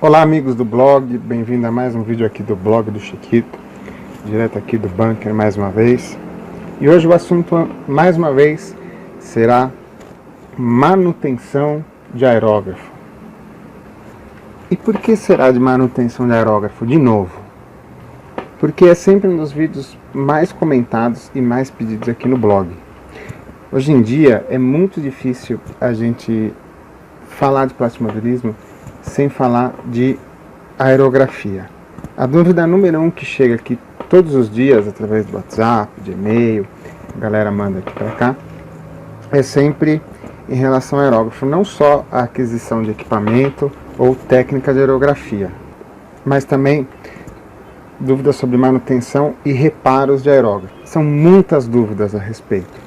Olá amigos do blog, bem-vindo a mais um vídeo aqui do blog do Chiquito, direto aqui do bunker mais uma vez. E hoje o assunto mais uma vez será manutenção de aerógrafo. E por que será de manutenção de aerógrafo de novo? Porque é sempre um dos vídeos mais comentados e mais pedidos aqui no blog. Hoje em dia é muito difícil a gente falar de plastimodelismo sem falar de aerografia. A dúvida número 1 que chega aqui todos os dias através do WhatsApp, de e-mail, a galera manda aqui para cá, é sempre em relação ao aerógrafo, não só a aquisição de equipamento ou técnica de aerografia, mas também dúvidas sobre manutenção e reparos de aerógrafo. São muitas dúvidas a respeito.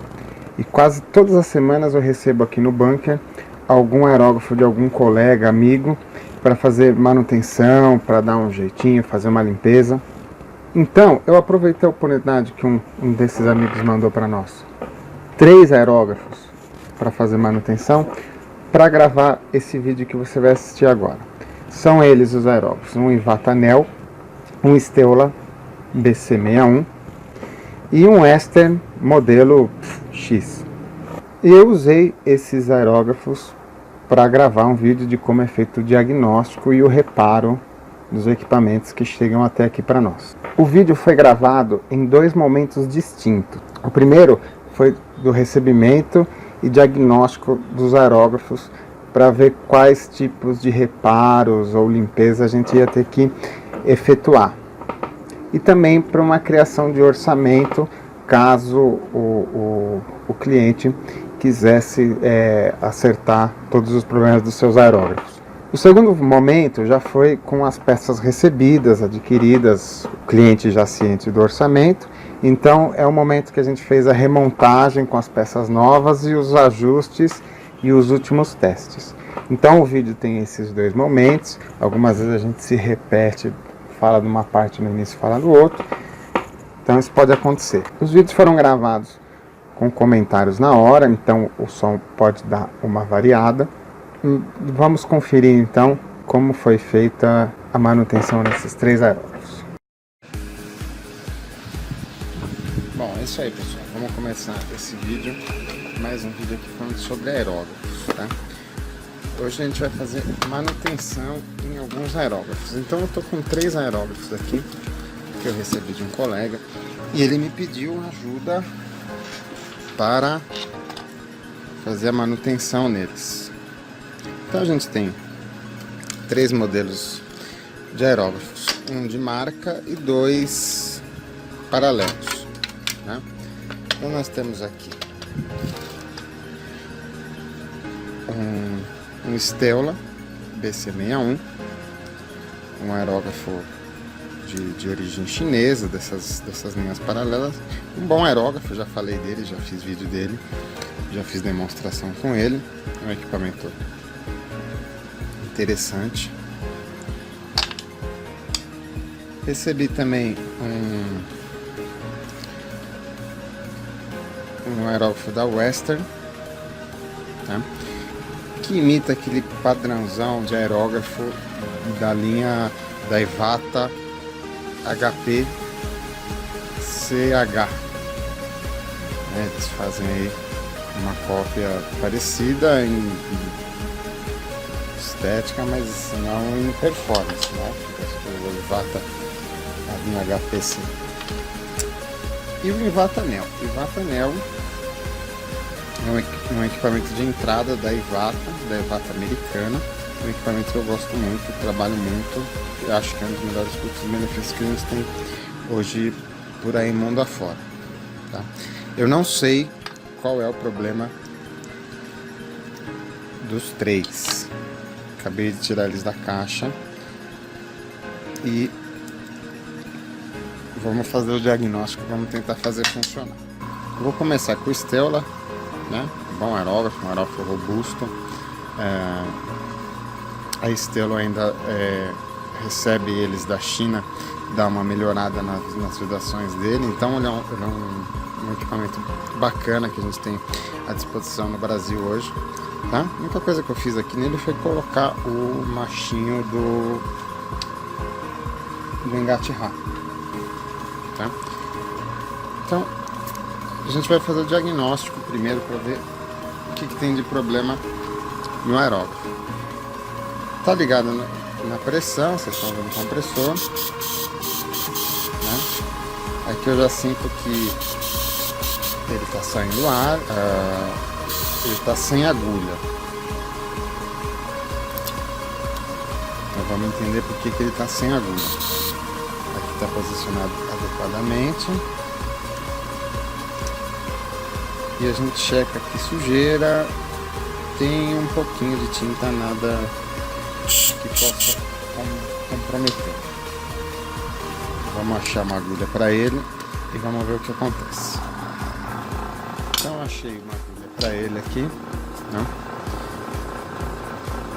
E quase todas as semanas eu recebo aqui no bunker algum aerógrafo de algum colega, amigo, para fazer manutenção, para dar um jeitinho, fazer uma limpeza. Então, eu aproveitei a oportunidade que um desses amigos mandou para nós 3 aerógrafos para fazer manutenção, para gravar esse vídeo que você vai assistir agora. São eles os aerógrafos, um Ivatanel, um Steola BC61 e um Western modelo X. E eu usei esses aerógrafos para gravar um vídeo de como é feito o diagnóstico e o reparo dos equipamentos que chegam até aqui para nós. O vídeo foi gravado em 2 momentos distintos. O primeiro foi do recebimento e diagnóstico dos aerógrafos, para ver quais tipos de reparos ou limpeza a gente ia ter que efetuar. E também para uma criação de orçamento, caso o cliente quisesse acertar todos os problemas dos seus aerógrafos. O segundo momento já foi com as peças recebidas, adquiridas, o cliente já ciente do orçamento. Então é o momento que a gente fez a remontagem com as peças novas e os ajustes e os últimos testes. Então o vídeo tem esses 2 momentos. Algumas vezes a gente se repete, fala de uma parte no início e fala do outro. Então isso pode acontecer. Os vídeos foram gravados com comentários na hora, então o som pode dar uma variada. Vamos conferir então como foi feita a manutenção nesses 3 aerógrafos. Bom, é isso aí pessoal, vamos começar esse vídeo, mais um vídeo aqui falando sobre aerógrafos, tá? Hoje a gente vai fazer manutenção em alguns aerógrafos. Então eu tô com 3 aerógrafos aqui que eu recebi de um colega e ele me pediu ajuda para fazer a manutenção neles. Então a gente tem 3 modelos de aerógrafos, um de marca e 2 paralelos, né? Então nós temos aqui um Steola BC61, um aerógrafo de origem chinesa, dessas linhas paralelas. Um bom aerógrafo, já falei dele, já fiz vídeo dele, já fiz demonstração com ele. É um equipamento interessante. Recebi também um aerógrafo da Western, tá? Que imita aquele padrãozão de aerógrafo da linha da Ivata HP CH, né? Eles fazem aí uma cópia parecida em estética, mas não em performance, né? O Ivata, a linha HPC. E o Ivatanel. O Ivatanel é um equipamento de entrada da Ivata americana. Um equipamento que eu gosto muito, trabalho muito, eu acho que é um dos melhores custos-benefícios que a gente tem hoje por aí mundo afora, tá? Eu não sei qual é o problema dos 3. Acabei de tirar eles da caixa e vamos fazer o diagnóstico, vamos tentar fazer funcionar. Eu vou começar com o Steola, né? Bom aerógrafo, um aerógrafo robusto. A Steola ainda recebe eles da China, dá uma melhorada nas vedações dele. Então ele é um equipamento bacana que a gente tem à disposição no Brasil hoje, tá? A única coisa que eu fiz aqui nele foi colocar o machinho do engate Ra, tá? Então a gente vai fazer o diagnóstico primeiro para ver o que tem de problema no aerógrafo. Tá ligado na pressão, vocês estão vendo o compressor, né? Aqui eu já sinto que ele está saindo ar, ele está sem agulha. Então vamos entender por que ele está sem agulha. Aqui está posicionado adequadamente. E a gente checa aqui sujeira, tem um pouquinho de tinta, nada que possa comprometer. Vamos achar uma agulha para ele e vamos ver o que acontece. Então achei uma agulha para ele aqui, né?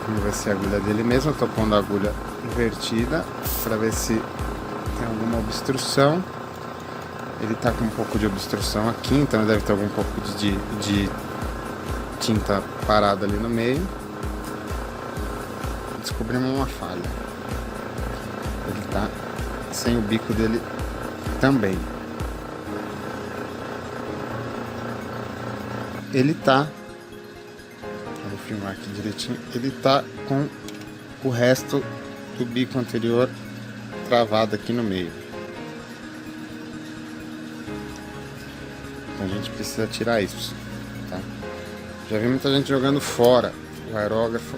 Vamos ver se é a agulha dele mesmo. Eu estou pondo a agulha invertida para ver se tem alguma obstrução. Ele está com um pouco de obstrução aqui, então deve ter algum pouco de tinta parada ali no meio. Descobrimos uma falha. Ele está sem o bico dele também. Ele tá, vou filmar aqui direitinho, ele tá com o resto do bico anterior travado aqui no meio. Então a gente precisa tirar isso, tá? Já vi muita gente jogando fora o aerógrafo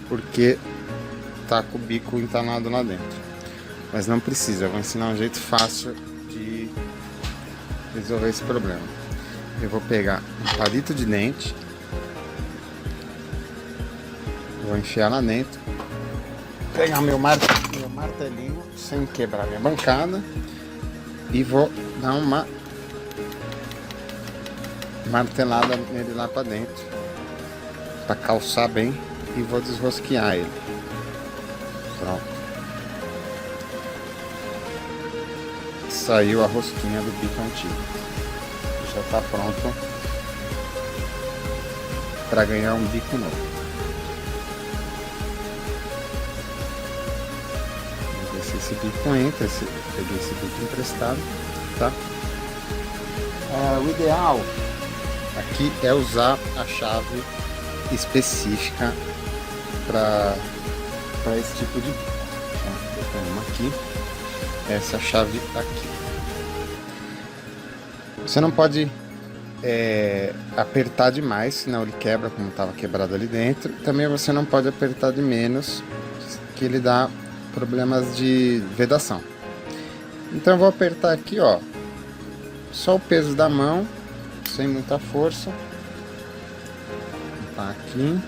porque tá com o bico entanado lá dentro. Mas não precisa, eu vou ensinar um jeito fácil de resolver esse problema. Eu vou pegar um palito de dente, vou enfiar lá dentro, pegar meu martelinho sem quebrar minha bancada e vou dar uma martelada nele lá para dentro para calçar bem e vou desrosquear ele. Pronto. Saiu a rosquinha do bico antigo. Já está pronto para ganhar um bico novo. Vamos ver se esse bico entra. Peguei esse bico emprestado, tá? O ideal aqui é usar a chave específica para esse tipo de bico. Eu tenho uma aqui, essa chave aqui. Você não pode apertar demais, senão ele quebra, como estava quebrado ali dentro. Também você não pode apertar de menos, que ele dá problemas de vedação. Então eu vou apertar aqui, ó, só o peso da mão, sem muita força. Tá aqui.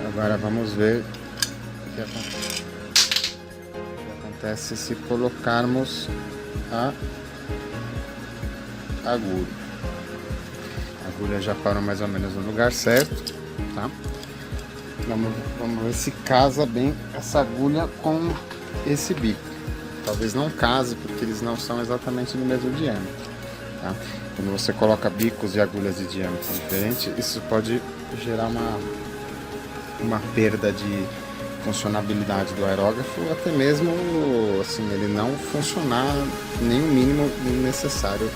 Agora vamos ver o que acontece se colocarmos a agulha. A agulha já parou mais ou menos no lugar certo, tá? Vamos ver se casa bem essa agulha com esse bico. Talvez não case, porque eles não são exatamente do mesmo diâmetro, tá? Quando você coloca bicos e agulhas de diâmetro diferente, isso pode gerar uma perda de funcionabilidade do aerógrafo, ou até mesmo assim, ele não funcionar nem o mínimo necessário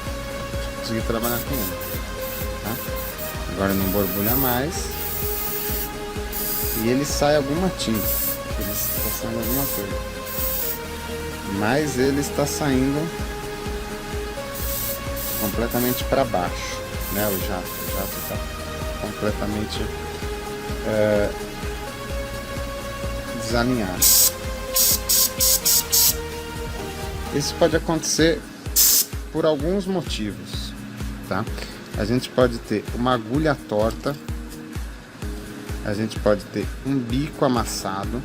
para conseguir trabalhar com ele, tá? Agora não borbulha mais e ele sai alguma tinta, ele está saindo alguma coisa, mas ele está saindo completamente para baixo, né? O jato está completamente desalinhado. Isso pode acontecer por alguns motivos, tá? A gente pode ter uma agulha torta, a gente pode ter um bico amassado,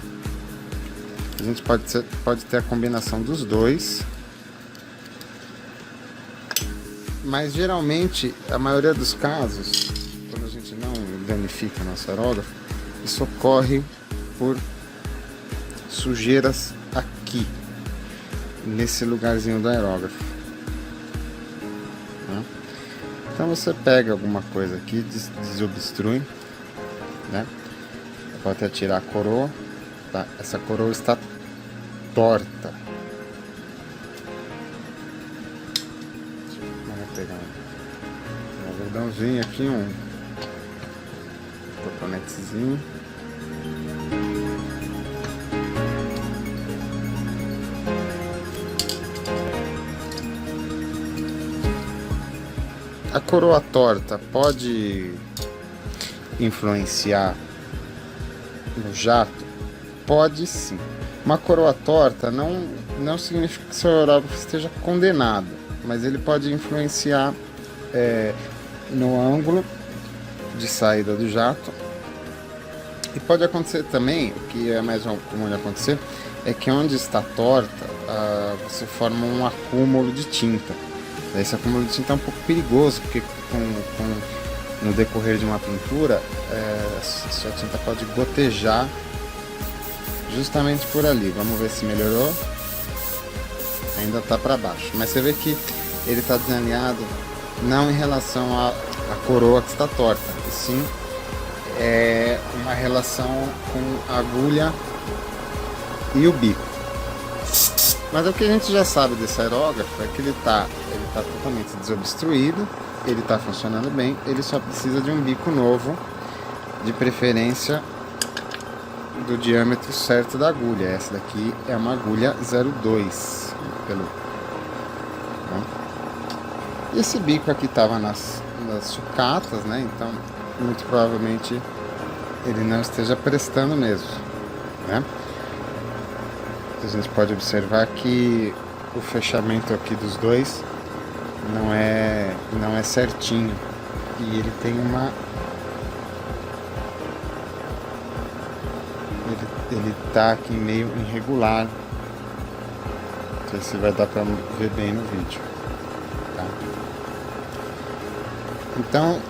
a gente pode ter a combinação dos dois, mas geralmente, a maioria dos casos, quando a gente não danifica nosso aerógrafo, isso ocorre por sujeiras aqui, nesse lugarzinho do aerógrafo, né? Então você pega alguma coisa aqui, desobstrui, né? Pode até tirar a coroa, tá? Essa coroa está torta. Vamos pegar um algodãozinho aqui, um cotonetezinho. A coroa torta pode influenciar no jato? Pode sim. Uma coroa torta não significa que seu aerógrafo esteja condenado, mas ele pode influenciar no ângulo de saída do jato. E pode acontecer também, o que é mais comum de acontecer, é que onde está torta, você forma um acúmulo de tinta. Esse acúmulo de tinta é um pouco perigoso, porque no decorrer de uma pintura, sua tinta pode gotejar justamente por ali. Vamos ver se melhorou. Ainda está para baixo, mas você vê que ele está desalinhado não em relação à coroa que está torta, e sim uma relação com a agulha e o bico. Mas o que a gente já sabe desse aerógrafo é que ele tá totalmente desobstruído, ele está funcionando bem, ele só precisa de um bico novo, de preferência do diâmetro certo da agulha. Essa daqui é uma agulha 02 e esse bico aqui estava nas sucatas, né? Então muito provavelmente ele não esteja prestando mesmo, né? A gente pode observar que o fechamento aqui dos dois não é certinho, e ele tem ele tá aqui meio irregular. Não sei se vai dar para ver bem no vídeo, tá? Então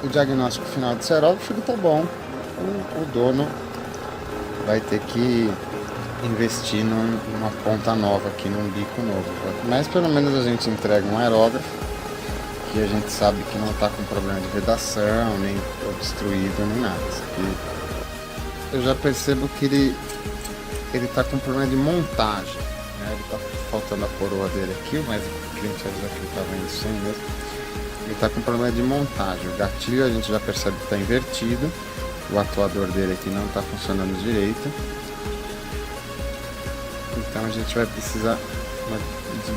o diagnóstico final desse aerógrafo tá bom. O dono vai ter que investir numa ponta nova aqui, num bico novo, mas pelo menos a gente entrega um aerógrafo que a gente sabe que não está com problema de vedação, nem obstruído, nem nada. Isso aqui eu já percebo que ele está com problema de montagem, né? Ele está faltando a coroa dele aqui, mas o cliente já que ele estava indo sem mesmo. Ele está com problema de montagem. O gatilho a gente já percebe que está invertido, o atuador dele aqui não está funcionando direito. Então a gente vai precisar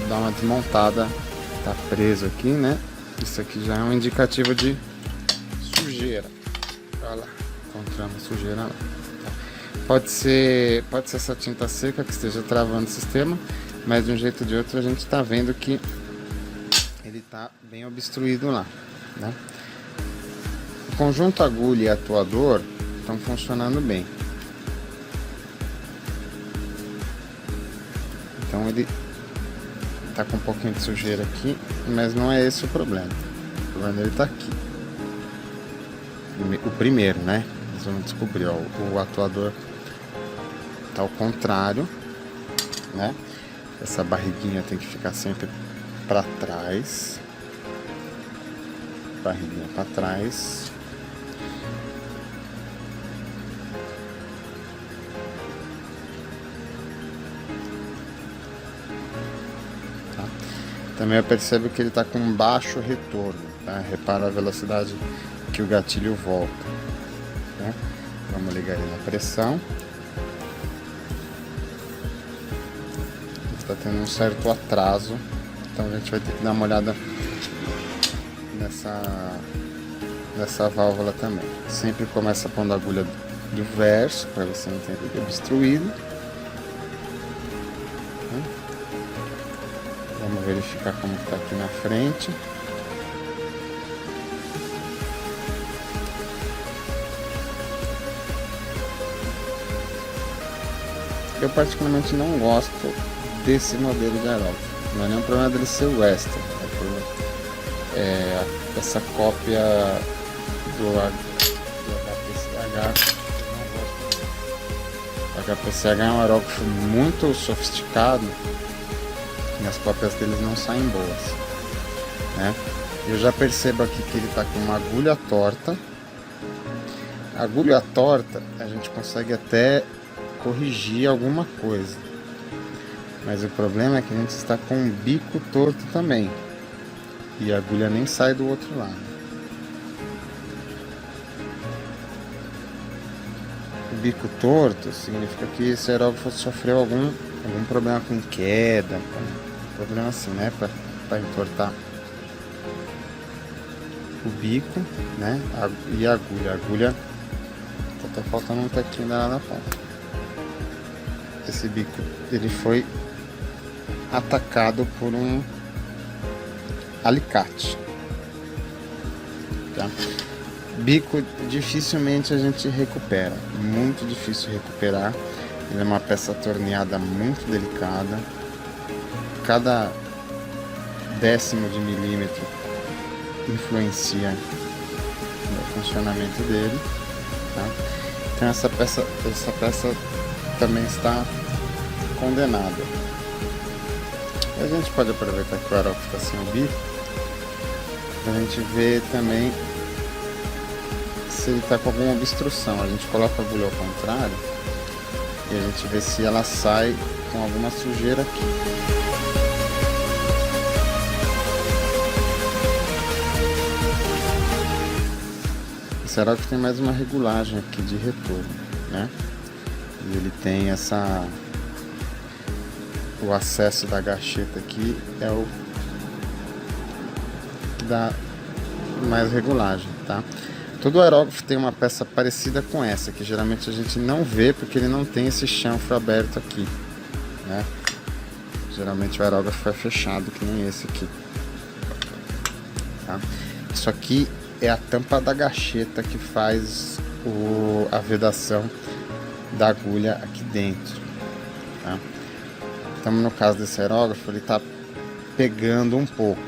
dar uma desmontada. Tá preso aqui, né? Isso aqui já é um indicativo de sujeira. Olha lá, encontramos sujeira lá. Pode ser essa tinta seca que esteja travando o sistema, mas de um jeito ou de outro a gente está vendo que ele está bem obstruído lá, né? O conjunto agulha e atuador estão funcionando bem. Então ele tá com um pouquinho de sujeira aqui, mas não é esse o problema. O problema dele tá aqui. O primeiro, né? Nós vamos descobrir, ó, o atuador tá ao contrário, né? Essa barriguinha tem que ficar sempre para trás. Barriguinha para trás. Também eu percebo que ele está com baixo retorno, tá? Repara a velocidade que o gatilho volta, tá? Vamos ligar ele na pressão. Está tendo um certo atraso, então a gente vai ter que dar uma olhada nessa válvula também. Sempre começa pondo a agulha do verso para ver se não tem nada obstruído. Vamos verificar como está aqui na frente. Eu particularmente não gosto desse modelo de aerógrafo. Não é nenhum problema dele ser western. Essa cópia do HPCH, eu não gosto. O Porque a PCH é um aerógrafo muito sofisticado e as cópias deles não saem boas, né? Eu já percebo aqui que ele está com uma agulha torta. A agulha torta a gente consegue até corrigir alguma coisa, mas o problema é que a gente está com um bico torto também e a agulha nem sai do outro lado. O bico torto significa que esse aerógrafo sofreu algum problema com queda, problema assim, né, para entortar o bico, né, e a agulha tá faltando um tequinho lá na ponta. Esse bico ele foi atacado por um alicate, tá? Bico dificilmente a gente recupera, muito difícil recuperar. Ele é uma peça torneada muito delicada, cada décimo de milímetro influencia no funcionamento dele, tá? Então essa peça também está condenada. A gente pode aproveitar que o aerógrafo está sem o bico para a gente ver também se ele está com alguma obstrução. A gente coloca a agulha ao contrário e a gente vê se ela sai com alguma sujeira aqui. Esse aerógrafo tem mais uma regulagem aqui de retorno, né? E ele tem o acesso da gacheta aqui é o que dá mais regulagem, tá? Todo aerógrafo tem uma peça parecida com essa, que geralmente a gente não vê porque ele não tem esse chanfro aberto aqui, né? Geralmente o aerógrafo é fechado, que nem esse aqui, tá? Isso aqui é a tampa da gacheta que faz a vedação da agulha aqui dentro, tá? Então no caso desse aerógrafo ele está pegando um pouco,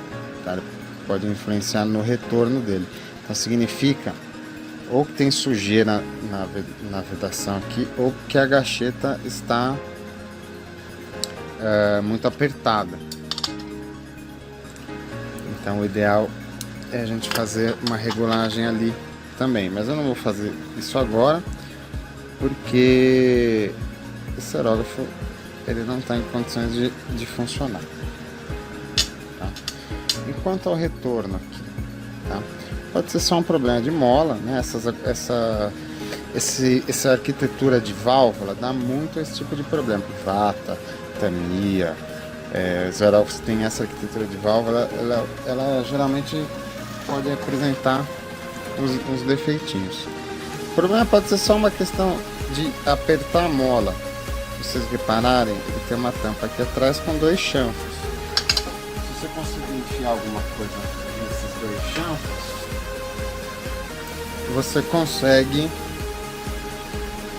tá? Ele pode influenciar no retorno dele. Então significa ou que tem sujeira na vedação aqui, ou que a gacheta está muito apertada. Então o ideal é a gente fazer uma regulagem ali também, mas eu não vou fazer isso agora porque esse aerógrafo ele não está em condições de funcionar, tá? Enquanto ao retorno aqui, tá? Pode ser só um problema de mola, né? Essa arquitetura de válvula dá muito esse tipo de problema. Vata, Tamiya, os aerógrafos têm essa arquitetura de válvula, ela geralmente pode apresentar uns defeitinhos. O problema pode ser só uma questão de apertar a mola. Se vocês repararem, ele tem uma tampa aqui atrás com dois chanfros. Se você conseguir enfiar alguma coisa nesses dois chanfros, você consegue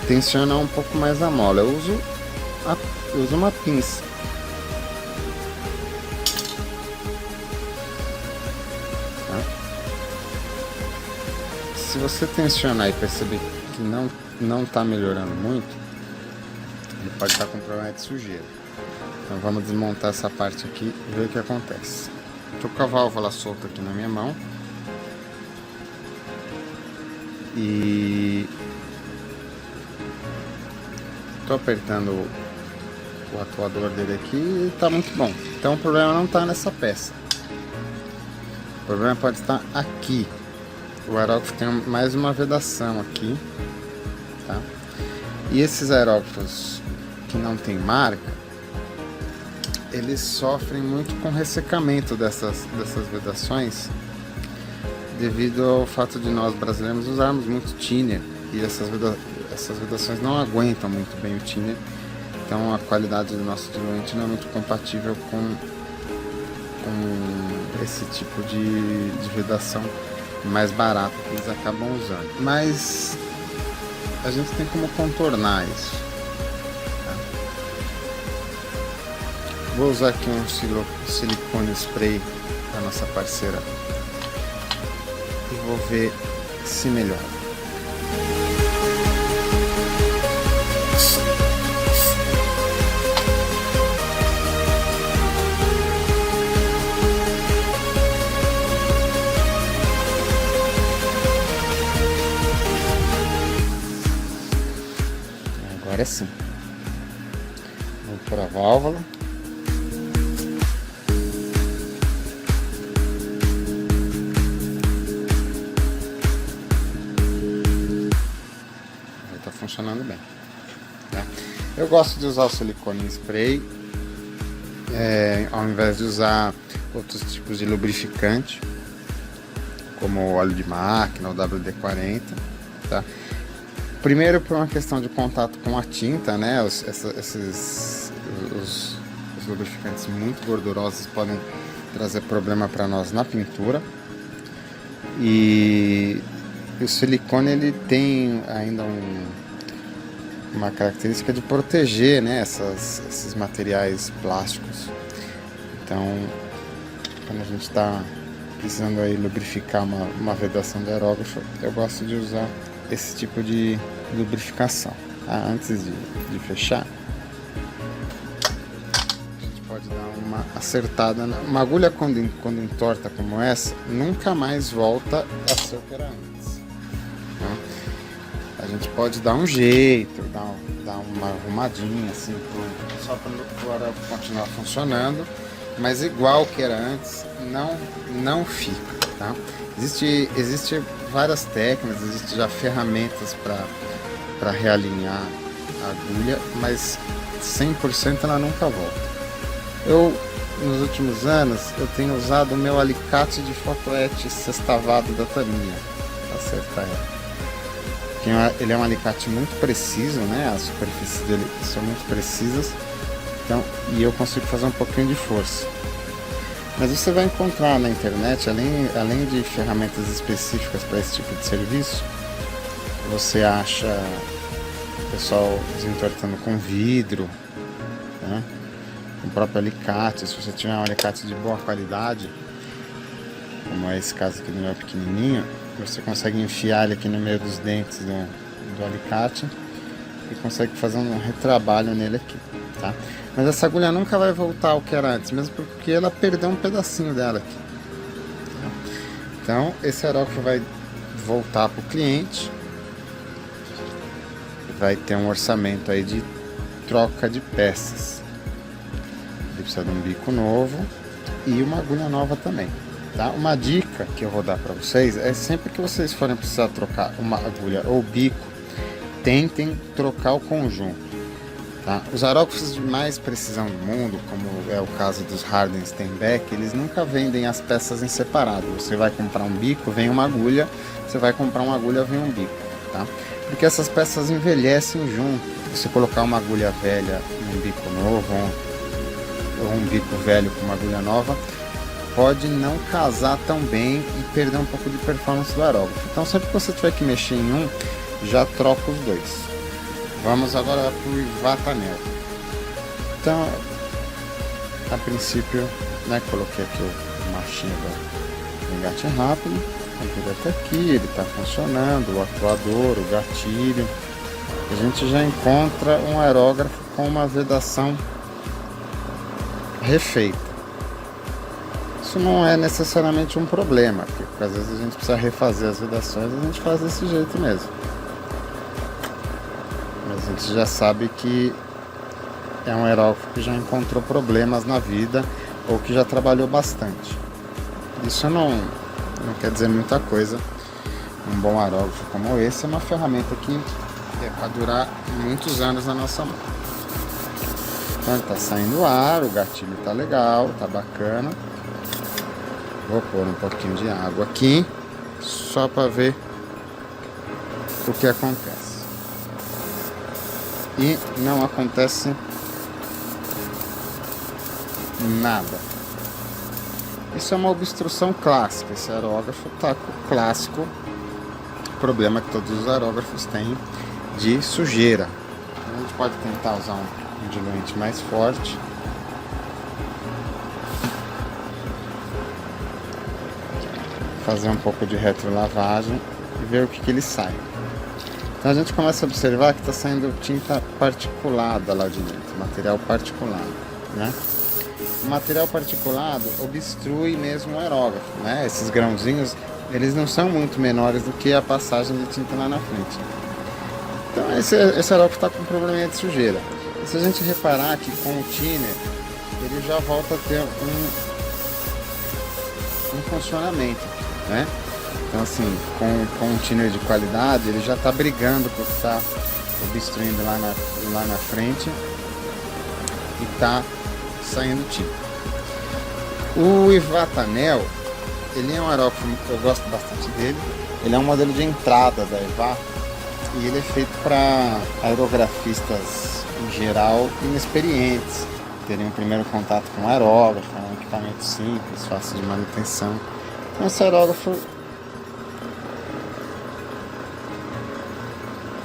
tensionar um pouco mais a mola. Eu uso uma pinça. Tá? Se você tensionar e perceber que não está melhorando muito, ele pode estar com problema de sujeira. Então vamos desmontar essa parte aqui e ver o que acontece. Estou com a válvula solta aqui na minha mão. E estou apertando o atuador dele aqui e está muito bom. Então o problema não está nessa peça. O problema pode estar aqui. O aerógrafo tem mais uma vedação aqui, tá? E esses aerógrafos que não tem marca, eles sofrem muito com ressecamento dessas vedações, devido ao fato de nós brasileiros usarmos muito thinner e essas vedações não aguentam muito bem o thinner. Então a qualidade do nosso diluente não é muito compatível com esse tipo de vedação mais barata que eles acabam usando. Mas a gente tem como contornar isso, tá? Vou usar aqui um silicone spray da nossa parceira e vou ver se melhora. assim. Vou pôr a válvula. Está funcionando bem, tá? Eu gosto de usar o silicone em spray, ao invés de usar outros tipos de lubrificante, como o óleo de máquina, o WD-40, tá? Primeiro por uma questão de contato com a tinta, né? Os lubrificantes muito gordurosos podem trazer problema para nós na pintura. E o silicone ele tem ainda uma característica de proteger, né, esses materiais plásticos. Então, quando a gente está precisando aí lubrificar uma vedação de aerógrafo, eu gosto de usar esse tipo de lubrificação. Antes de fechar, a gente pode dar uma acertada. Uma agulha quando entorta como essa, nunca mais volta a ser o que era antes, né? A gente pode dar um jeito, dar uma arrumadinha assim, só para o aerógrafo continuar funcionando, mas igual que era antes, não fica, tá? Existe várias técnicas, existem já ferramentas para realinhar a agulha, mas 100% ela nunca volta. Nos últimos anos, eu tenho usado o meu alicate de fotoete sextavado da Tamiya para acertar ela. Ele é um alicate muito preciso, né? As superfícies dele são muito precisas, então, e eu consigo fazer um pouquinho de força. Mas você vai encontrar na internet, além de ferramentas específicas para esse tipo de serviço, você acha o pessoal desentortando com vidro, né? Com o próprio alicate. Se você tiver um alicate de boa qualidade, como é esse caso aqui do meu pequenininho, você consegue enfiar ele aqui no meio dos dentes do alicate e consegue fazer um retrabalho nele aqui, tá? Mas essa agulha nunca vai voltar ao que era antes, mesmo porque ela perdeu um pedacinho dela aqui, tá? Então esse aerógrafo vai voltar para o cliente, vai ter um orçamento aí de troca de peças. Ele precisa de um bico novo e uma agulha nova também, tá? Uma dica que eu vou dar para vocês é sempre que vocês forem precisar trocar uma agulha ou bico, tentem trocar o conjunto, tá? Os aerógrafos de mais precisão do mundo, como é o caso dos Harden Steinbeck, eles nunca vendem as peças em separado. Você vai comprar um bico, vem uma agulha, você vai comprar uma agulha, vem um bico, tá? Porque essas peças envelhecem junto. Você colocar uma agulha velha num bico novo, ou um bico velho com uma agulha nova, pode não casar tão bem e perder um pouco de performance do aerógrafo. Então sempre que você tiver que mexer em um, já troca os dois. Vamos agora para o Ivatanel. Então, a princípio, né, coloquei aqui o marchinho do engate rápido. Ele até aqui, ele está funcionando, o atuador, o gatilho. A gente já encontra um aerógrafo com uma vedação refeita. Isso não é necessariamente um problema, porque às vezes a gente precisa refazer as vedações e a gente faz desse jeito mesmo. Mas a gente já sabe que é um aerógrafo que já encontrou problemas na vida ou que já trabalhou bastante. Isso não quer dizer muita coisa. Um bom aerógrafo como esse é uma ferramenta que é para durar muitos anos na nossa mão. Então está saindo ar, o gatilho está legal, está bacana. Vou pôr um pouquinho de água aqui, só para ver o que acontece. E não acontece nada. Isso é uma obstrução clássica. Esse aerógrafo está com o clássico problema que todos os aerógrafos têm de sujeira. A gente pode tentar usar um diluente mais forte. Fazer um pouco de retrolavagem e ver o que ele sai. Então a gente começa a observar que está saindo tinta particulada lá de dentro, material particulado, né? O material particulado obstrui mesmo o aerógrafo, né? Esses grãozinhos, eles não são muito menores do que a passagem de tinta lá na frente. Então esse aerógrafo está com um probleminha de sujeira. E se a gente reparar que com o thinner, ele já volta a ter um funcionamento, né? Então assim, com um thinner de qualidade, ele já está brigando com o que está obstruindo lá na frente e está saindo tinta. O Ivatanel, ele é um aerógrafo que eu gosto bastante dele. Ele é um modelo de entrada da Eva e ele é feito para aerografistas em geral inexperientes, terem um primeiro contato com o aerógrafo, é um equipamento simples, fácil de manutenção. Então esse aerógrafo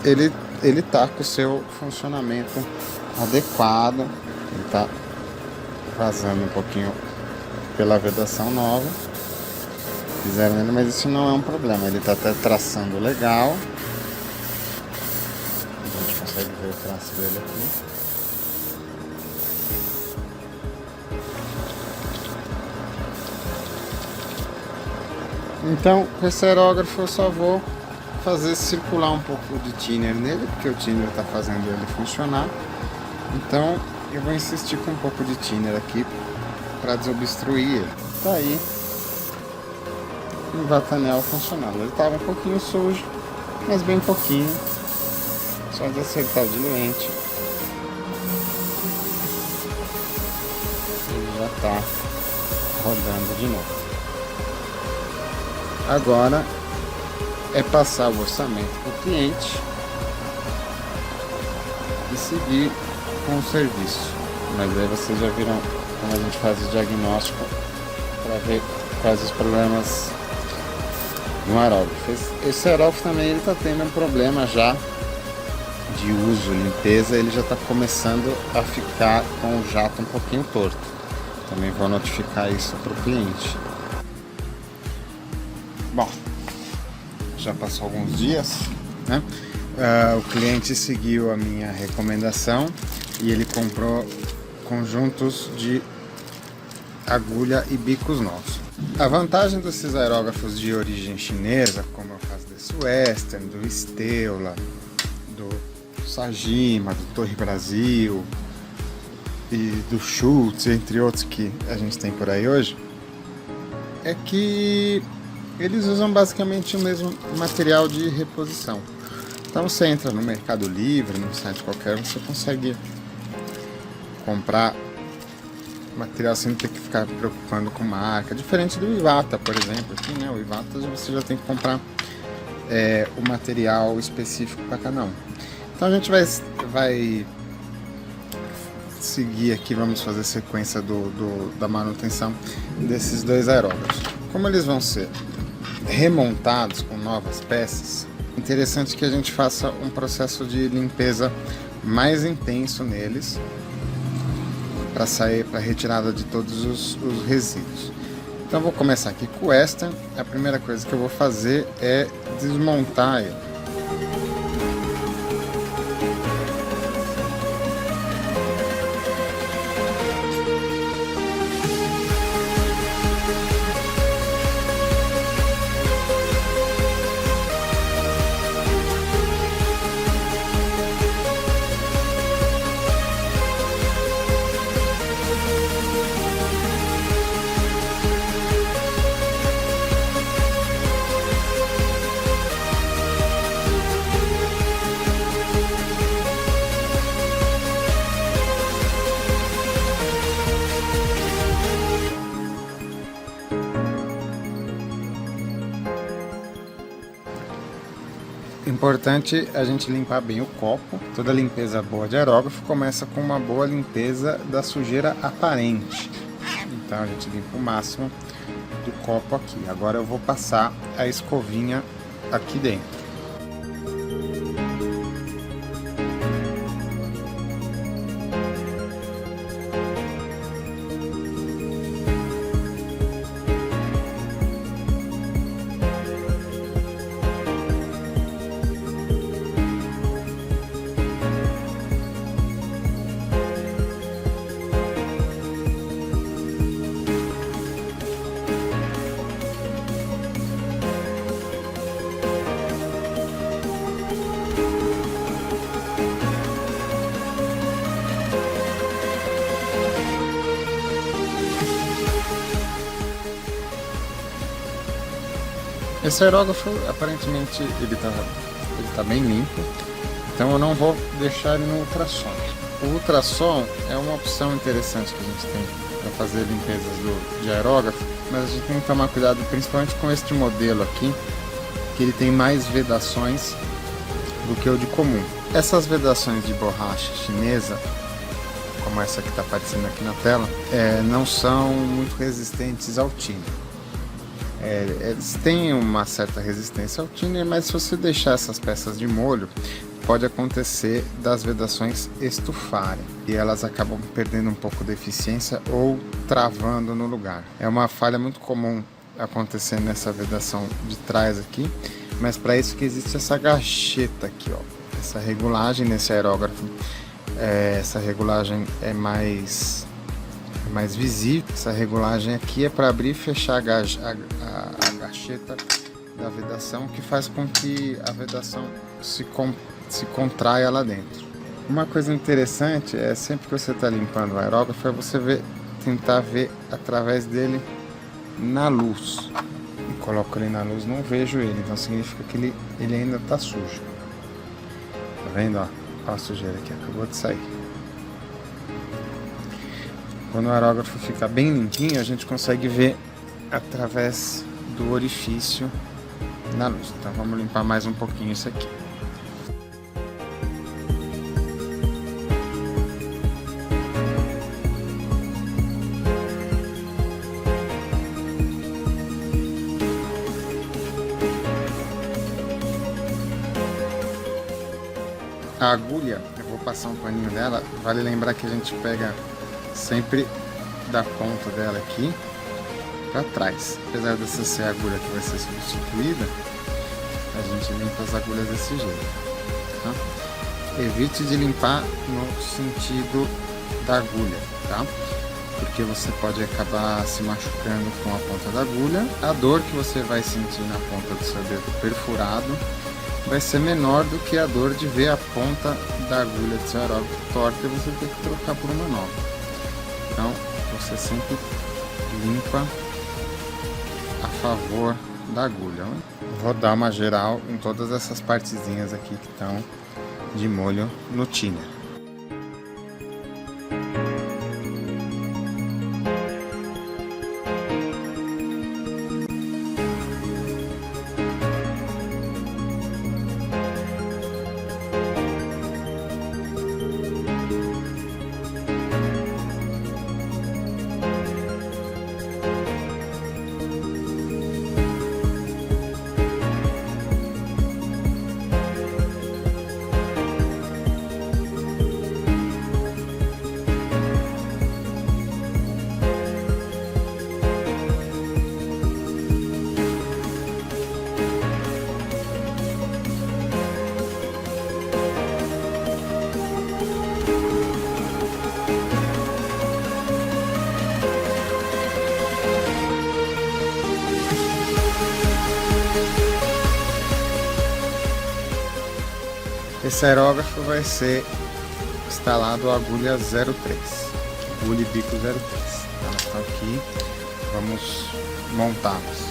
ele tá com o seu funcionamento adequado, ele tá vazando um pouquinho pela vedação nova, fizeram nele, mas isso não é um problema, ele tá até traçando legal, a gente consegue ver o traço dele aqui. Então, com esse aerógrafo eu só vou fazer circular um pouco de thinner nele, porque o thinner está fazendo ele funcionar. Então, eu vou insistir com um pouco de thinner aqui para desobstruir ele. Tá aí o Ivatanel funcionando. Ele estava um pouquinho sujo, mas bem pouquinho. Só de acertar o diluente, ele já está rodando de novo. Agora é passar o orçamento para o cliente e seguir com o serviço. Mas aí vocês já viram como a gente faz o diagnóstico para ver quais os problemas do aerógrafo. Esse aerógrafo também está tendo um problema já de uso, limpeza, ele já está começando a ficar com o jato um pouquinho torto. Também vou notificar isso para o cliente. Bom, já passou alguns dias, né? O cliente seguiu a minha recomendação e ele comprou conjuntos de agulha e bicos novos. A vantagem desses aerógrafos de origem chinesa, como é o caso desse Western, do Steula, do Sajima, do Torre Brasil e do Schultz, entre outros que a gente tem por aí hoje, é que eles usam basicamente o mesmo material de reposição. Então você entra no Mercado Livre, num site qualquer, você consegue comprar material sem ter que ficar preocupando com marca. Diferente do Ivata, por exemplo. Aqui, né? O Ivata você já tem que comprar o material específico para cada um. Então a gente vai seguir aqui, vamos fazer sequência da manutenção desses dois aerógrafos. Como eles vão ser remontados com novas peças, é interessante que a gente faça um processo de limpeza mais intenso neles para sair, para retirada de todos os resíduos. Então vou começar aqui com o Western. A primeira coisa que eu vou fazer é desmontar ele. Importante a gente limpar bem o copo. Toda limpeza boa de aerógrafo começa com uma boa limpeza da sujeira aparente. Então a gente limpa o máximo do copo aqui. Agora eu vou passar a escovinha aqui dentro. Esse aerógrafo, aparentemente, ele tá bem limpo, então eu não vou deixar ele no ultrassom. O ultrassom é uma opção interessante que a gente tem para fazer limpezas de aerógrafo, mas a gente tem que tomar cuidado principalmente com este modelo aqui, que ele tem mais vedações do que o de comum. Essas vedações de borracha chinesa, como essa que está aparecendo aqui na tela, não são muito resistentes ao thinner. Eles têm uma certa resistência ao thinner, mas se você deixar essas peças de molho, pode acontecer das vedações estufarem e elas acabam perdendo um pouco de eficiência ou travando no lugar. É uma falha muito comum acontecer nessa vedação de trás aqui, mas para isso que existe essa gacheta aqui, ó, essa regulagem nesse aerógrafo. Essa regulagem é mais visível. Essa regulagem aqui é para abrir e fechar a gacheta da vedação, que faz com que a vedação se contraia lá dentro. Uma coisa interessante é sempre que você está limpando o aerógrafo é você tentar ver através dele na luz. E coloco ele na luz, não vejo ele, então significa que ele ainda está sujo. Tá vendo? Ó a sujeira aqui, acabou de sair. Quando o aerógrafo fica bem limpinho, a gente consegue ver através do orifício na luz. Então vamos limpar mais um pouquinho isso aqui. A agulha, eu vou passar um paninho dela, vale lembrar que a gente pega sempre da ponta dela aqui para trás. Apesar dessa ser a agulha que vai ser substituída, a gente limpa as agulhas desse jeito, tá? Evite de limpar no sentido da agulha, tá? Porque você pode acabar se machucando com a ponta da agulha. A dor que você vai sentir na ponta do seu dedo perfurado vai ser menor do que a dor de ver a ponta da agulha do seu aerógrafo torta e você ter que trocar por uma nova. Então você sempre limpa a favor da agulha. Vou dar uma geral em todas essas partezinhas aqui que estão de molho no thinner. Esse aerógrafo vai ser instalado a agulha 03, agulha e bico 03. Elas estão aqui, vamos montá-los.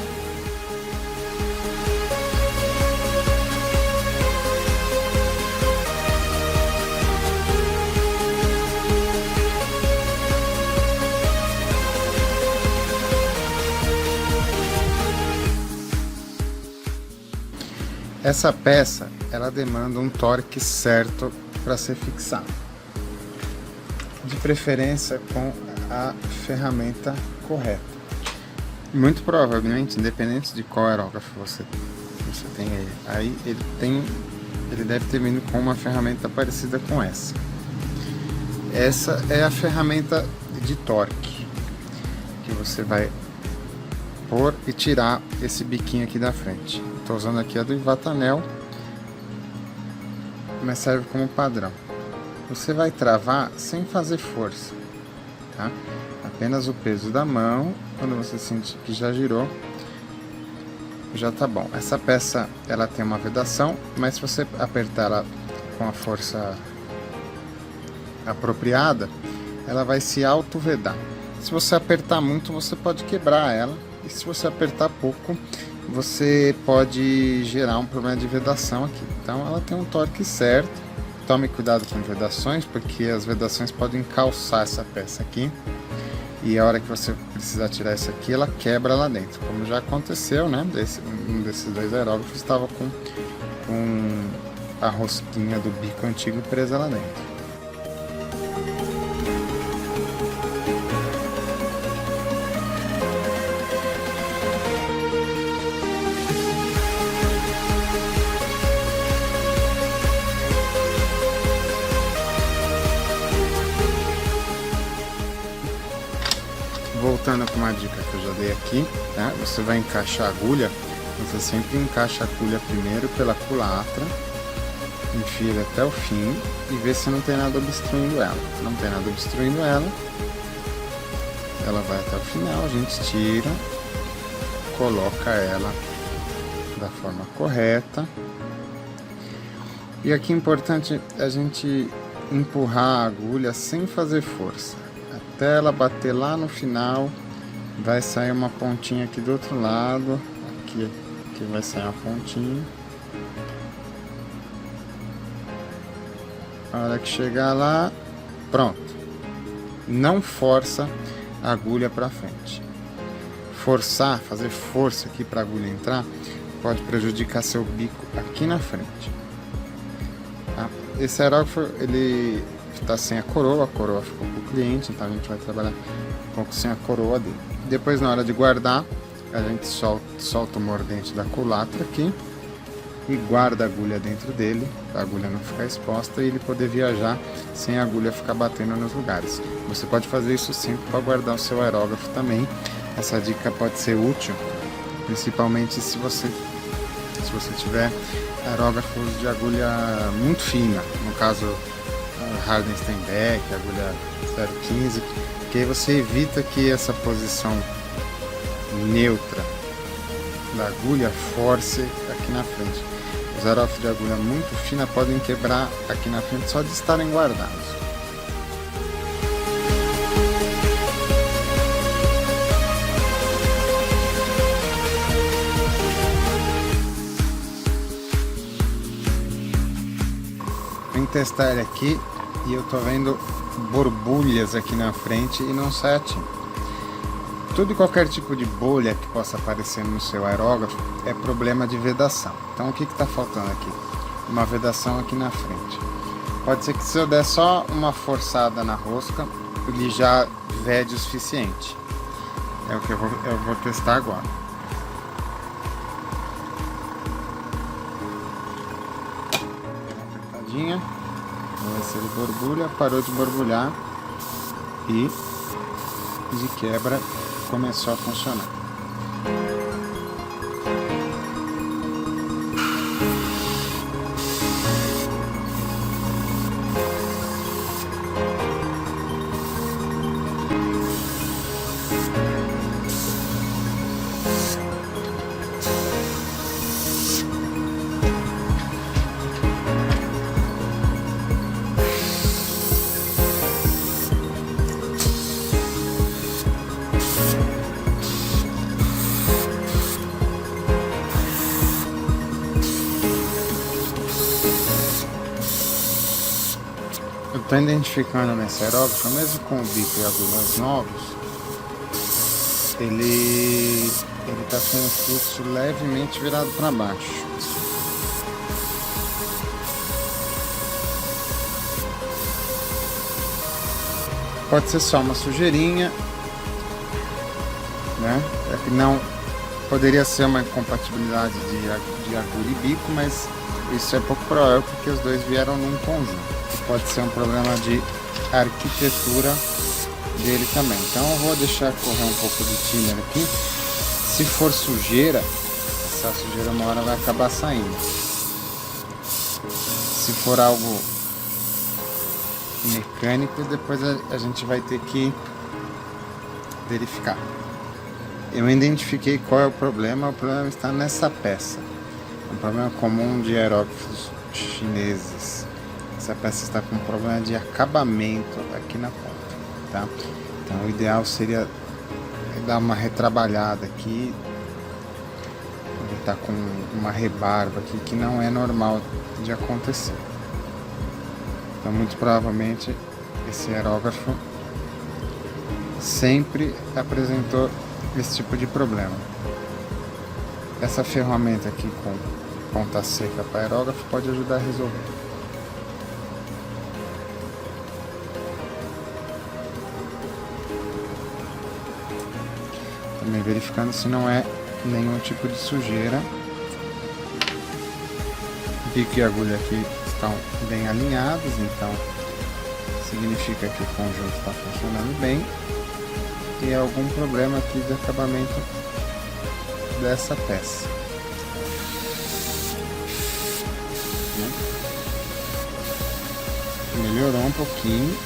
Essa peça, ela demanda um torque certo para ser fixado, de preferência com a ferramenta correta. Muito provavelmente, independente de qual aerógrafo você tem aí ele deve ter vindo com uma ferramenta parecida com essa. Essa é a ferramenta de torque que você vai pôr e tirar esse biquinho aqui da frente. Estou usando aqui a do Ivatanel, mas serve como padrão. Você vai travar sem fazer força, tá? Apenas o peso da mão. Quando você sentir que já girou, já tá bom. Essa peça, ela tem uma vedação, mas se você apertar ela com a força apropriada, ela vai se auto-vedar. Se você apertar muito, você pode quebrar ela, e se você apertar pouco, você pode gerar um problema de vedação aqui. Então ela tem um torque certo. Tome cuidado com vedações, porque as vedações podem calçar essa peça aqui. E a hora que você precisar tirar isso aqui, ela quebra lá dentro. Como já aconteceu, né? Um desses dois aerógrafos estava com a rosquinha do bico antigo presa lá dentro. Voltando com uma dica que eu já dei aqui, tá? Você vai encaixar a agulha, você sempre encaixa a agulha primeiro pela culatra, enfia ele até o fim e vê se não tem nada obstruindo ela. Se não tem nada obstruindo ela, ela vai até o final, a gente tira, coloca ela da forma correta. E aqui é importante a gente empurrar a agulha sem fazer força. Até ela bater lá no final, vai sair uma pontinha aqui do outro lado, aqui vai sair uma pontinha. A hora que chegar lá, pronto. Não força a agulha para frente. Forçar, fazer força aqui para a agulha entrar, pode prejudicar seu bico aqui na frente. Tá? Esse aerógrafo, ele está sem a coroa ficou com o cliente, então a gente vai trabalhar um pouco sem a coroa dele. Depois, na hora de guardar, a gente solta o mordente da culatra aqui e guarda a agulha dentro dele, para a agulha não ficar exposta e ele poder viajar sem a agulha ficar batendo nos lugares. Você pode fazer isso sempre para guardar o seu aerógrafo também. Essa dica pode ser útil, principalmente se você tiver aerógrafos de agulha muito fina, no caso Harden Steinbeck, agulha 0,15, que aí você evita que essa posição neutra da agulha force aqui na frente. Os aerógrafos de agulha muito fina podem quebrar aqui na frente só de estarem guardados. Vim testar ele aqui e eu tô vendo borbulhas aqui na frente e não sai a tinta. Todo e qualquer tipo de bolha que possa aparecer no seu aerógrafo é problema de vedação. Então o que está faltando aqui? Uma vedação aqui na frente. Pode ser que se eu der só uma forçada na rosca, ele já vede o suficiente. É o que eu vou testar agora. Apertadinha. Vamos ver se ele borbulha. Parou de borbulhar. E de quebra começou a funcionar. Estou identificando nesse aerógrafo, mesmo com o bico e agulhas novos, ele está com o fluxo levemente virado para baixo. Pode ser só uma sujeirinha, né? Não poderia ser uma incompatibilidade de agulha e bico, mas isso é pouco provável porque os dois vieram num conjunto. Pode ser um problema de arquitetura dele também. Então eu vou deixar correr um pouco de thinner aqui. Se for sujeira, essa sujeira uma hora vai acabar saindo. Se for algo mecânico, depois a gente vai ter que verificar. Eu identifiquei qual é o problema está nessa peça. É um problema comum de aerógrafos chineses. Essa peça está com um problema de acabamento aqui na ponta, tá? Então o ideal seria dar uma retrabalhada aqui Ele está com uma rebarba aqui que não é normal de acontecer. Então, muito provavelmente, esse aerógrafo sempre apresentou esse tipo de problema. Essa ferramenta aqui com ponta seca para aerógrafo pode ajudar a resolver. Também verificando se não é nenhum tipo de sujeira. Bico e agulha aqui estão bem alinhados, então significa que o conjunto está funcionando bem. E algum problema aqui de acabamento dessa peça. Melhorou um pouquinho.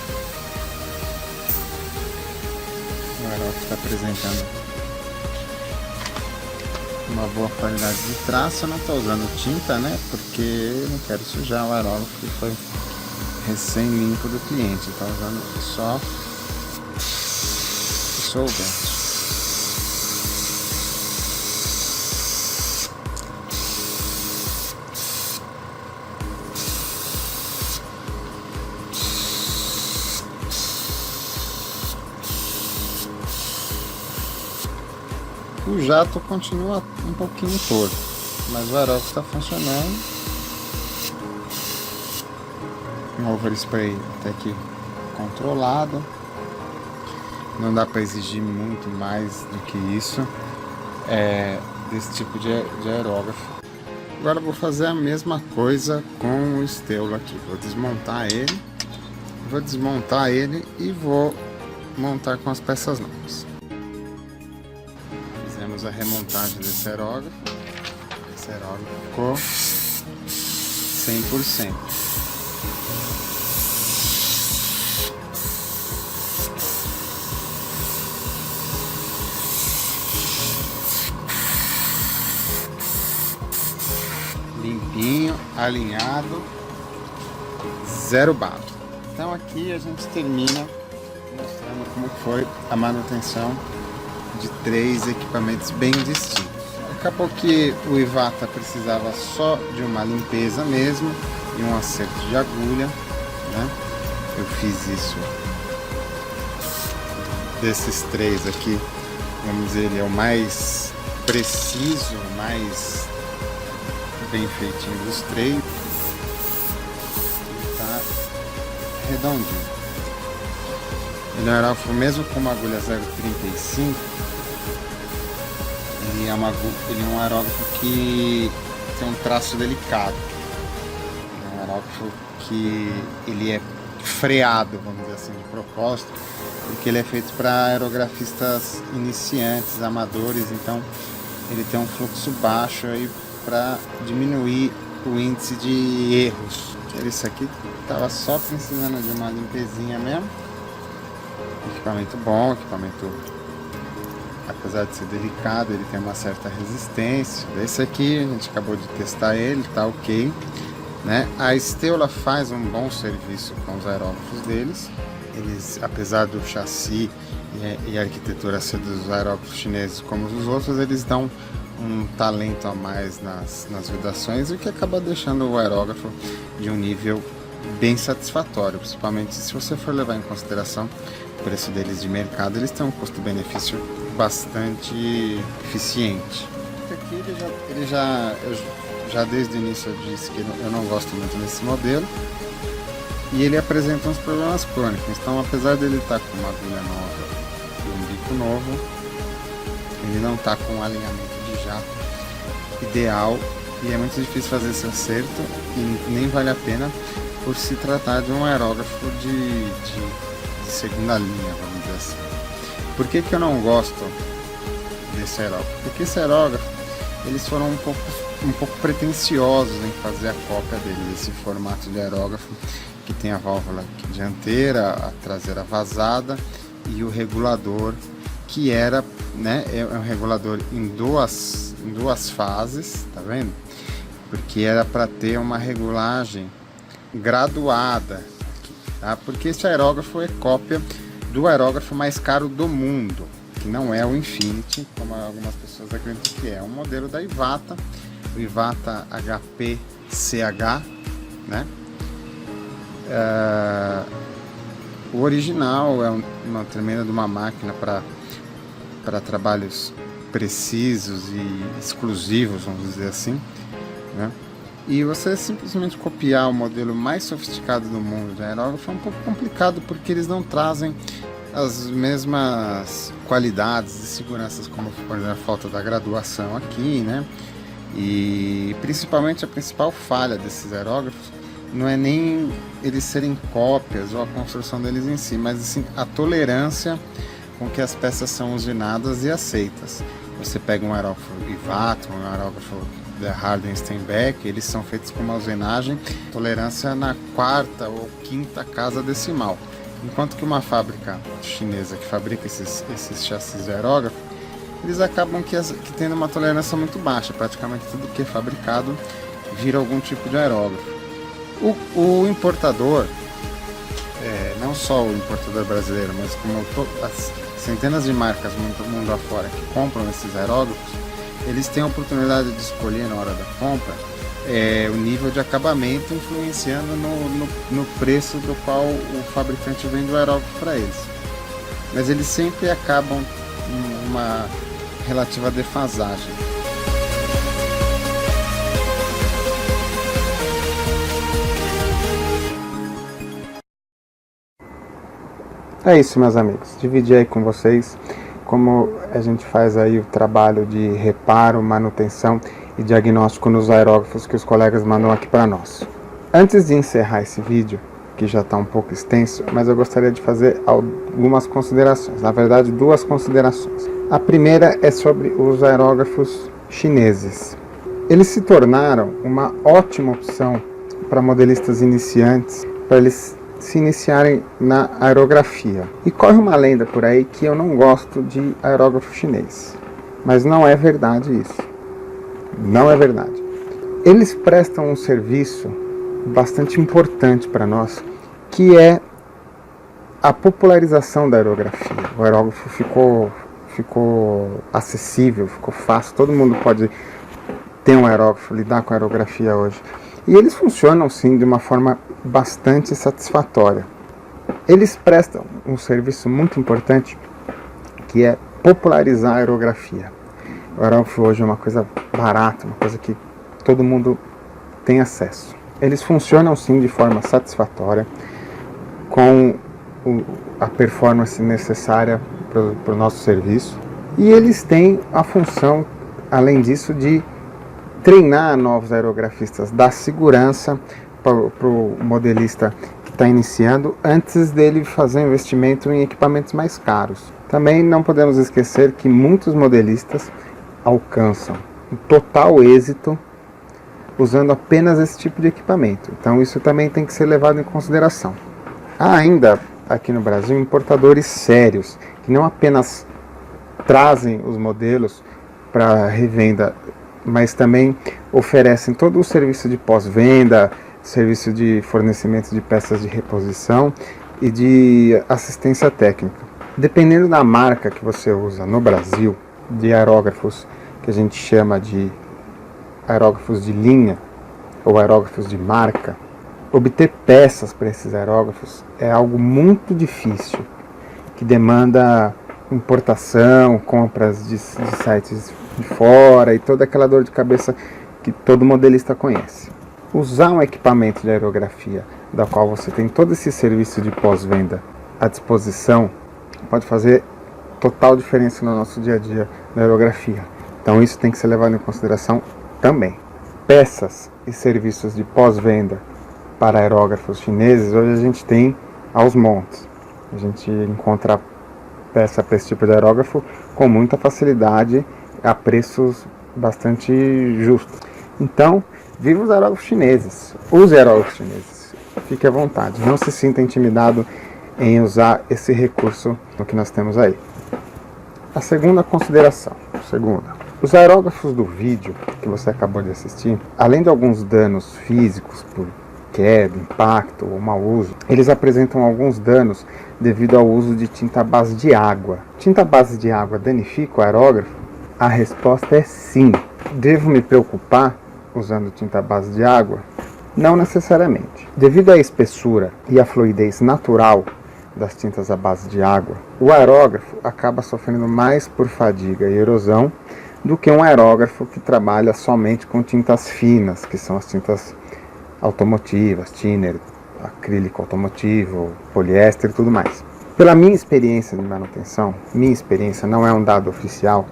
O aerógrafo está apresentando uma boa qualidade de traço. Eu não estou usando tinta, né? Porque eu não quero sujar o aerógrafo que foi recém limpo do cliente. Estou usando só solvente. O jato continua um pouquinho torto, mas o aerógrafo está funcionando. Um overspray até aqui controlado. Não dá para exigir muito mais do que isso desse tipo de aerógrafo. Agora eu vou fazer a mesma coisa com o Stelo aqui. Vou desmontar ele e vou montar com as peças novas. Fizemos a remontagem desse aerógrafo. Esse aerógrafo ficou 100%. Limpinho, alinhado, zero barro. Então aqui a gente termina mostrando como foi a manutenção de 3 equipamentos bem distintos. Acabou que o Iwata precisava só de uma limpeza mesmo e um acerto de agulha, né? Eu fiz isso. Desses 3 aqui, vamos dizer, ele é o mais preciso, mais bem feitinho dos 3. Ele tá redondinho. Ele é um aerógrafo, mesmo com uma agulha 0,35, ele é um aerógrafo que tem um traço delicado. É um aerógrafo que ele é freado, vamos dizer assim, de propósito, porque ele é feito para aerografistas iniciantes, amadores, então ele tem um fluxo baixo aí para diminuir o índice de erros. Esse aqui estava só precisando de uma limpezinha mesmo. Equipamento bom, equipamento, apesar de ser delicado, ele tem uma certa resistência. Esse aqui a gente acabou de testar ele, tá ok, né? A Stelo faz um bom serviço com os aerógrafos deles. Eles, apesar do chassi e a arquitetura ser dos aerógrafos chineses como os outros, eles dão um talento a mais nas vedações, o que acaba deixando o aerógrafo de um nível bem satisfatório, principalmente se você for levar em consideração o preço deles de mercado. Eles têm um custo-benefício bastante eficiente. Aqui eu já desde o início eu disse que eu não gosto muito desse modelo, e ele apresenta uns problemas crônicos. Então, apesar dele estar com uma agulha nova e um bico novo, ele não está com um alinhamento de jato ideal, e é muito difícil fazer esse acerto, e nem vale a pena por se tratar de um aerógrafo de segunda linha, vamos dizer assim. Por que eu não gosto desse aerógrafo? Porque esse aerógrafo, eles foram um pouco pretensiosos em fazer a cópia dele, esse formato de aerógrafo que tem a válvula dianteira, a traseira vazada e o regulador, que era, né, é um regulador em duas fases, tá vendo? Porque era para ter uma regulagem graduada, tá? Porque esse aerógrafo é cópia do aerógrafo mais caro do mundo, que não é o Infinity, como algumas pessoas acreditam que é. É um modelo da Iwata, o Iwata HP-CH, né? O original é uma tremenda de uma máquina para trabalhos precisos e exclusivos, vamos dizer assim, né? E você simplesmente copiar o modelo mais sofisticado do mundo de aerógrafo é um pouco complicado, porque eles não trazem as mesmas qualidades e seguranças, como por exemplo a falta da graduação aqui, né? E principalmente a principal falha desses aerógrafos não é nem eles serem cópias ou a construção deles em si, mas sim a tolerância com que as peças são usinadas e aceitas. Você pega um aerógrafo Iwata, um aerógrafo da Harden Steinbeck, eles são feitos com uma usinagem, tolerância na quarta ou quinta casa decimal. Enquanto que uma fábrica chinesa que fabrica esses chassis de aerógrafo, eles acabam que tendo uma tolerância muito baixa, praticamente tudo que é fabricado vira algum tipo de aerógrafo. O importador, não só o importador brasileiro, mas como as centenas de marcas mundo afora que compram esses aerógrafos, eles têm a oportunidade de escolher na hora da compra o nível de acabamento, influenciando no preço do qual o fabricante vende o aerógrafo para eles. Mas eles sempre acabam em uma relativa defasagem. É isso, meus amigos. Dividi aí com vocês como a gente faz aí o trabalho de reparo, manutenção e diagnóstico nos aerógrafos que os colegas mandam aqui para nós. Antes de encerrar esse vídeo, que já está um pouco extenso, mas eu gostaria de fazer algumas considerações. Na verdade, duas considerações. A primeira é sobre os aerógrafos chineses. Eles se tornaram uma ótima opção para modelistas iniciantes, para eles se iniciarem na aerografia. E corre uma lenda por aí que eu não gosto de aerógrafo chinês. Mas não é verdade isso. Não é verdade. Eles prestam um serviço bastante importante para nós, que é a popularização da aerografia. O aerógrafo ficou acessível, ficou fácil. Todo mundo pode ter um aerógrafo, lidar com a aerografia hoje. E eles funcionam sim de uma forma bastante satisfatória. Eles prestam um serviço muito importante, que é popularizar a aerografia. O aerógrafo hoje é uma coisa barata, uma coisa que todo mundo tem acesso. Eles funcionam sim de forma satisfatória, com a performance necessária para o nosso serviço. E eles têm a função, além disso, de treinar novos aerografistas, dar segurança para o modelista que está iniciando, antes dele fazer investimento em equipamentos mais caros. Também não podemos esquecer que muitos modelistas alcançam um total êxito usando apenas esse tipo de equipamento. Então isso também tem que ser levado em consideração. Há ainda aqui no Brasil importadores sérios, que não apenas trazem os modelos para revenda, mas também oferecem todo o serviço de pós-venda, serviço de fornecimento de peças de reposição e de assistência técnica. Dependendo da marca que você usa no Brasil, de aerógrafos que a gente chama de aerógrafos de linha ou aerógrafos de marca, obter peças para esses aerógrafos é algo muito difícil, que demanda importação, compras de sites de fora e toda aquela dor de cabeça que todo modelista conhece. Usar um equipamento de aerografia, da qual você tem todo esse serviço de pós-venda à disposição, pode fazer total diferença no nosso dia a dia na aerografia. Então isso tem que ser levado em consideração também. Peças e serviços de pós-venda para aerógrafos chineses, hoje a gente tem aos montes. A gente encontra peça para esse tipo de aerógrafo com muita facilidade, a preços bastante justos. Então, viva os aerógrafos chineses, use aerógrafos chineses, fique à vontade, não se sinta intimidado em usar esse recurso que nós temos aí. A segunda consideração, os aerógrafos do vídeo que você acabou de assistir, além de alguns danos físicos por queda, impacto ou mau uso, eles apresentam alguns danos devido ao uso de tinta à base de água. Tinta à base de água danifica o aerógrafo? A resposta é sim. Devo me preocupar usando tinta à base de água? Não necessariamente. Devido à espessura e à fluidez natural das tintas à base de água, o aerógrafo acaba sofrendo mais por fadiga e erosão do que um aerógrafo que trabalha somente com tintas finas, que são as tintas automotivas, thinner, acrílico automotivo, poliéster e tudo mais. Pela minha experiência de manutenção, minha experiência não é um dado oficial,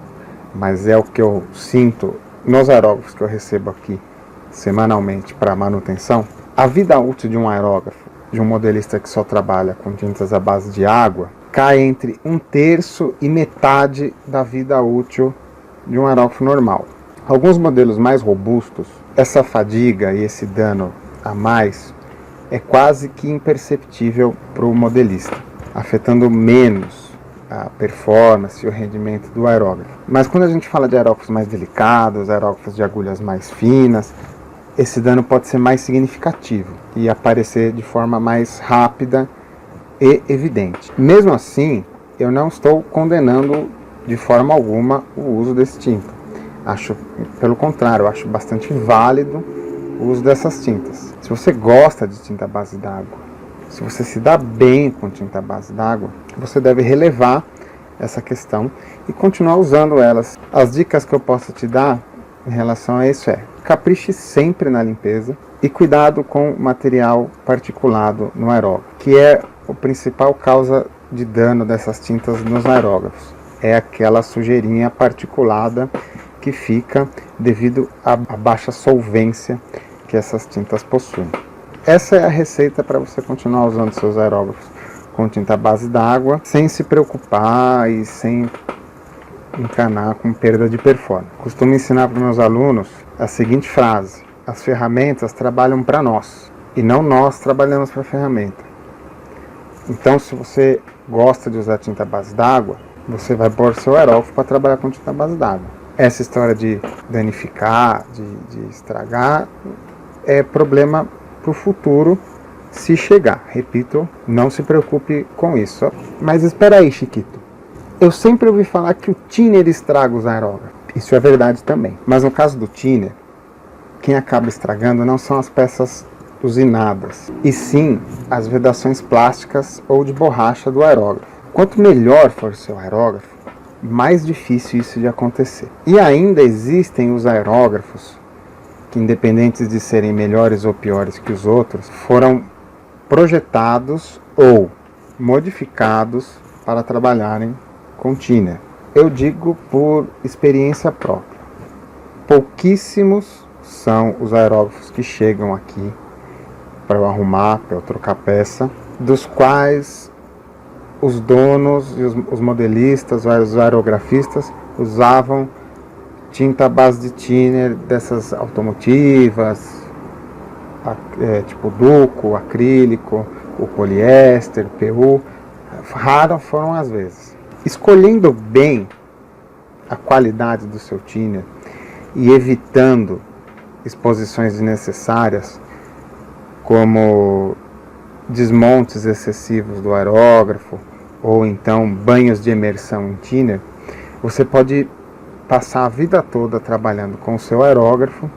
mas é o que eu sinto nos aerógrafos que eu recebo aqui semanalmente para manutenção, a vida útil de um aerógrafo, de um modelista que só trabalha com tintas à base de água, cai entre 1/3 e metade da vida útil de um aerógrafo normal. Alguns modelos mais robustos, essa fadiga e esse dano a mais é quase que imperceptível para o modelista, afetando menos a performance e o rendimento do aerógrafo. Mas quando a gente fala de aerógrafos mais delicados, aerógrafos de agulhas mais finas, esse dano pode ser mais significativo e aparecer de forma mais rápida e evidente. Mesmo assim, eu não estou condenando de forma alguma o uso desse tinta. Pelo contrário, eu acho bastante válido o uso dessas tintas. Se você gosta de tinta à base d'água, se você se dá bem com tinta à base d'água, você deve relevar essa questão e continuar usando elas. As dicas que eu posso te dar em relação a isso capriche sempre na limpeza e cuidado com material particulado no aerógrafo, que é a principal causa de dano dessas tintas nos aerógrafos. É aquela sujeirinha particulada que fica devido à baixa solvência que essas tintas possuem. Essa é a receita para você continuar usando seus aerógrafos com tinta à base d'água, sem se preocupar e sem encanar com perda de performance. Costumo ensinar para os meus alunos a seguinte frase: as ferramentas trabalham para nós e não nós trabalhamos para a ferramenta. Então, se você gosta de usar tinta à base d'água, você vai pôr seu aerógrafo para trabalhar com tinta à base d'água. Essa história de danificar, de estragar, é problema para o futuro se chegar. Repito, não se preocupe com isso. Mas espera aí, Chiquito. Eu sempre ouvi falar que o thinner estraga os aerógrafos. Isso é verdade também. Mas no caso do thinner, quem acaba estragando não são as peças usinadas, e sim as vedações plásticas ou de borracha do aerógrafo. Quanto melhor for o seu aerógrafo, mais difícil isso de acontecer. E ainda existem os aerógrafos que, independentes de serem melhores ou piores que os outros, foram projetados ou modificados para trabalharem com thinner. Eu digo por experiência própria. Pouquíssimos são os aerógrafos que chegam aqui para eu arrumar, para eu trocar peça, dos quais os donos e os modelistas, os aerografistas usavam tinta à base de thinner dessas automotivas, tipo duco, acrílico, o poliéster, PU. Raras foram as vezes. Escolhendo bem a qualidade do seu thinner e evitando exposições desnecessárias, como desmontes excessivos do aerógrafo ou então banhos de imersão em thinner, você pode passar a vida toda trabalhando com o seu aerógrafo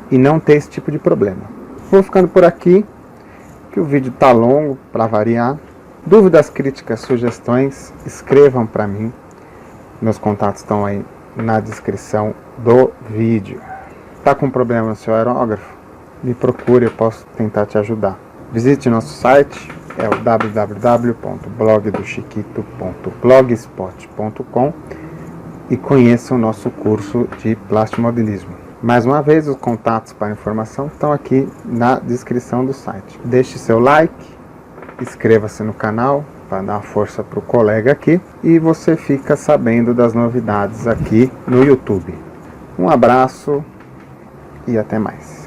e não ter esse tipo de problema. Vou ficando por aqui, que o vídeo está longo para variar. Dúvidas, críticas, sugestões, escrevam para mim. Meus contatos estão aí na descrição do vídeo. Está com problema no seu aerógrafo? Me procure, eu posso tentar te ajudar. Visite nosso site, é o www.blogdochiquito.blogspot.com e conheça o nosso curso de plastimodelismo. Mais uma vez, os contatos para informação estão aqui na descrição do site. Deixe seu like, inscreva-se no canal para dar uma força para o colega aqui e você fica sabendo das novidades aqui no YouTube. Um abraço e até mais.